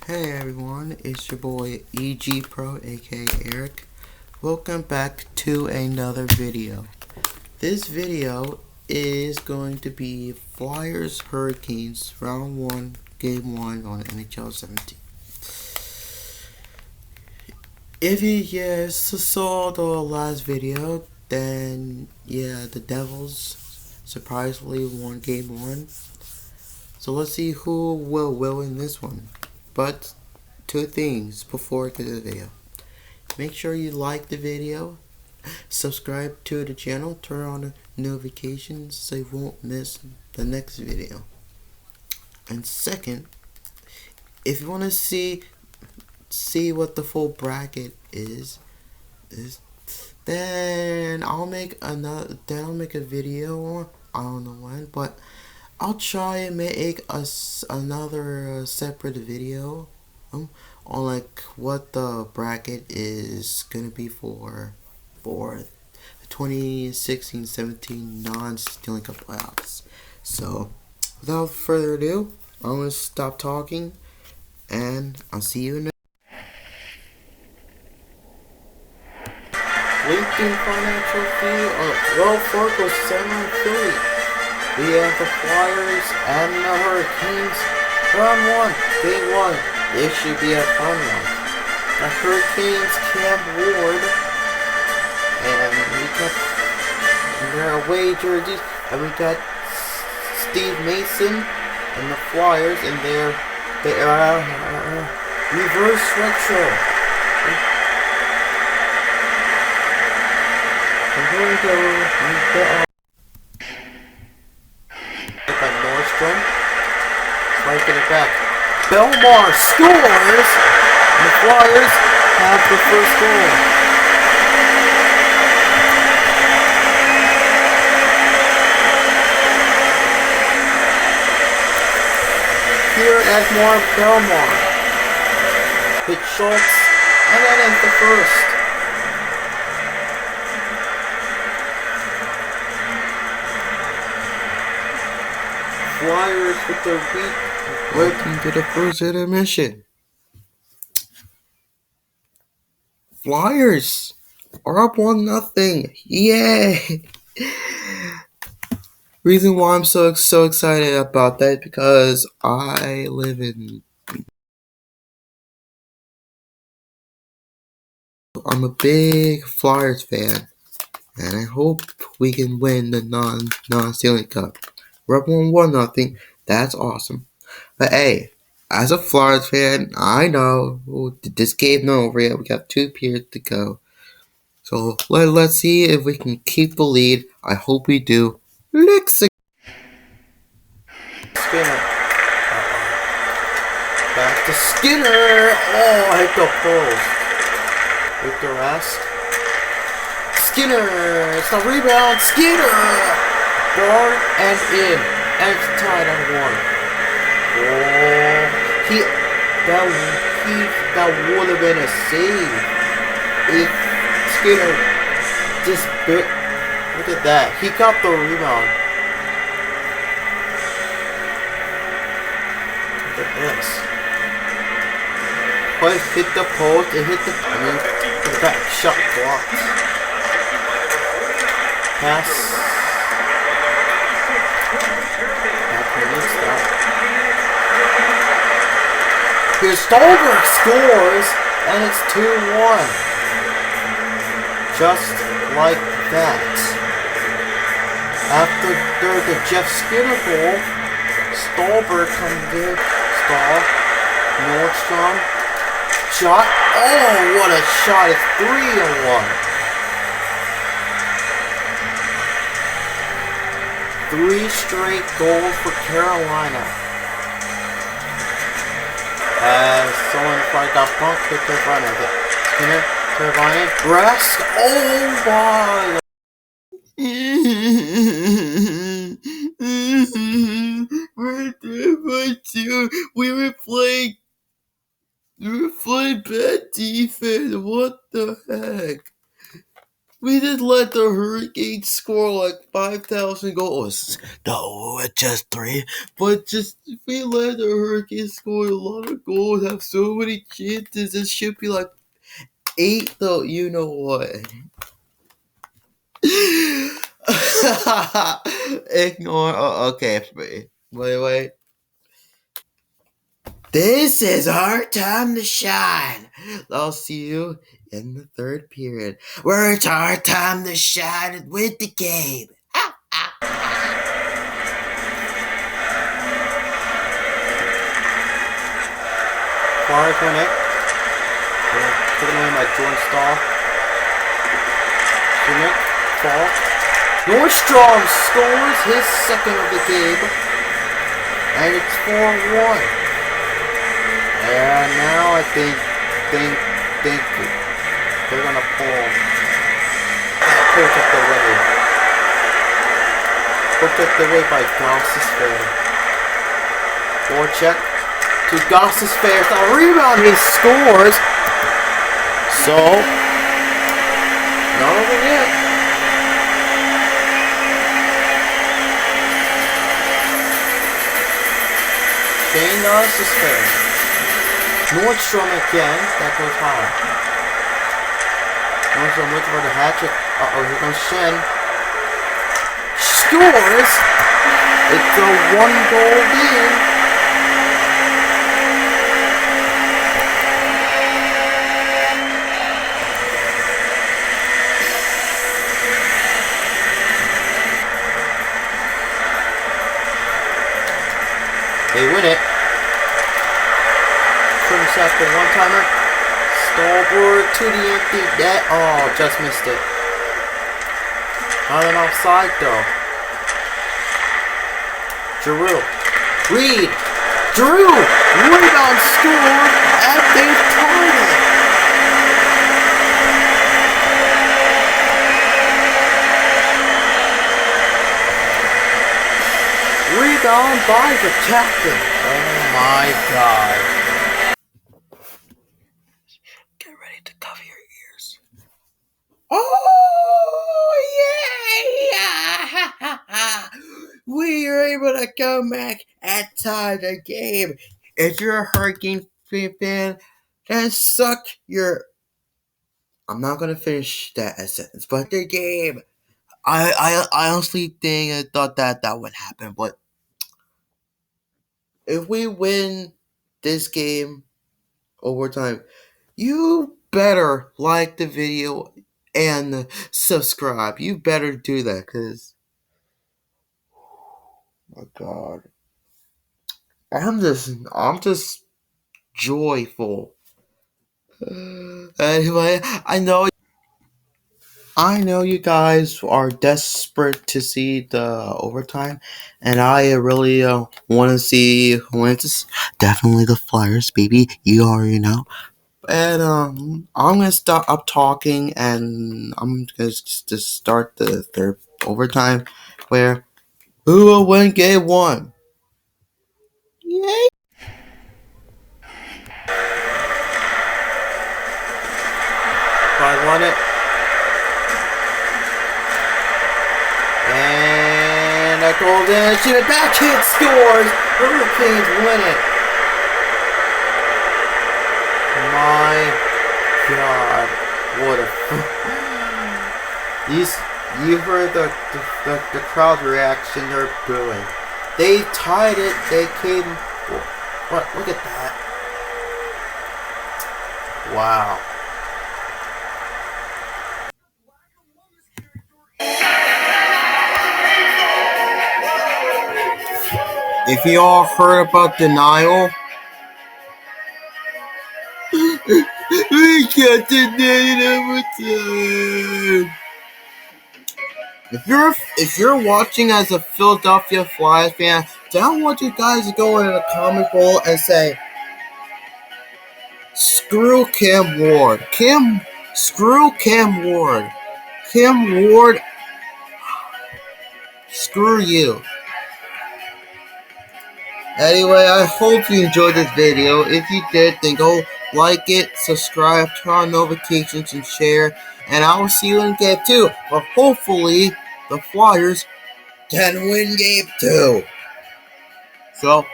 Hey everyone, it's your boy EG Pro aka Eric. Welcome back to another video. This video is going to be Flyers Hurricanes Round 1 Game 1 on NHL 17. If you saw the last video, then the Devils surprisingly won Game 1. So let's see who will win this one. But two things before to the video. Make sure you like the video, subscribe to the channel, turn on the notifications so you won't miss the next video. And second, if you want to see what the full bracket is then I'll make a video. I don't know when, but I'll try and make another separate video on like what the bracket is gonna be for the 2016-17 NON Stanley Playoffs. So without further ado, I'm gonna stop talking and I'll see you in the LinkedIn financial fee Wells Fargo Center Philly. We have the Flyers and the Hurricanes. Round 1, Game 1. This should be a fun one. The Hurricanes Cam Ward, and we got their away jerseys, and we got Steve Mason and the Flyers in their reverse retro. And here we go. By Nordstrom, trying to get it back. Belmar scores, and the Flyers have the first goal. Here at more Belmar hit Schultz, and that ends the first. Flyers with their week. Welcome to the first intermission. Flyers are up 1-0. Yay! Reason why I'm so excited about that because I live in. I'm a big Flyers fan, and I hope we can win the non Stanley Cup. We're up 1-0. That's awesome. But hey, as a Flyers fan, I know this game not over yet. We got 2 periods to go. So let's see if we can keep the lead. I hope we do. Skinner. Back to Skinner. Oh, I hit the post. Victor Rask. Skinner. It's a rebound. Skinner. Bar and in. And it's tied on 1. Oh, that would have been a save if Skinner just bit. Look at that. He got the rebound. Look at this. But it hit the post. It hit the back shot blocked. Pass. Here's Stolberg scores, and it's 2-1. Just like that. After the Jeff Skinner goal, Stolberg comes in. Nordstrom. Shot. Oh, what a shot. It's 3-1. 3 straight goals for Carolina. As someone probably got bumped with their front of it. Skinner, Carolina, Breast. Oh my! We're 3-2. We were playing bad defense. What the heck? We did let the Hurricanes score like 5,000 goals. No, just 3. But just if we let the Hurricanes score a lot of goals, have so many chances, it should be like 8 though. You know what? Ignore. Oh, okay. Wait. This is our time to shine. I'll see you in the third period, where it's our time to shine with the game. Flyers win it. Taken away by Jordan Stahl. Schmidt, fall. Nordstrom scores his second of the game, and it's 4-1. And now I think they're gonna pull protect away. Protect away by Goss's fair. Forecheck to Goss's fair. The rebound, he scores. So not over yet. Shane Goss's fair. Nordstrom again. That goes high. Nordstrom looking for the hat trick. Here comes Shen. Scores! It's a 1-goal lead. They win it. Shot for one-timer. Stolberg to the empty net. Oh, just missed it. Not an offside though. Giroux. Reed. Giroux. Rebound score. And they tied it. Rebound by the captain. Oh my God. To cover your ears. Oh yeah! We are able to come back and tie the game. If you're a Hurricane fan, then suck your. I'm not gonna finish that sentence, but the game. I honestly thought that would happen, but if we win this game overtime, you better like the video and subscribe. You better do that, because my God, I'm just joyful. Anyway, I know you guys are desperate to see the overtime, and I really want to see who wins. Definitely the Flyers, baby. You already know. And I'm gonna stop talking, and I'm gonna just start the third overtime, where who will win game 1? Yay! I won it, and that goes in. Shoot it back, kid scores. Hurricanes win it. My God, what a you heard the crowd reaction. They're booing. They tied it. They came. What? Look at that. Wow. If you all heard about denial, we can't deny it every time. If you're watching as a Philadelphia Flyers fan, then I want you guys to go in the comment below and say, screw Cam Ward. Screw Cam Ward. Cam Ward, screw you. Anyway, I hope you enjoyed this video. If you did, then go like it, subscribe, turn on notifications, and share. And I will see you in game 2. But hopefully, the Flyers can win game 2. So,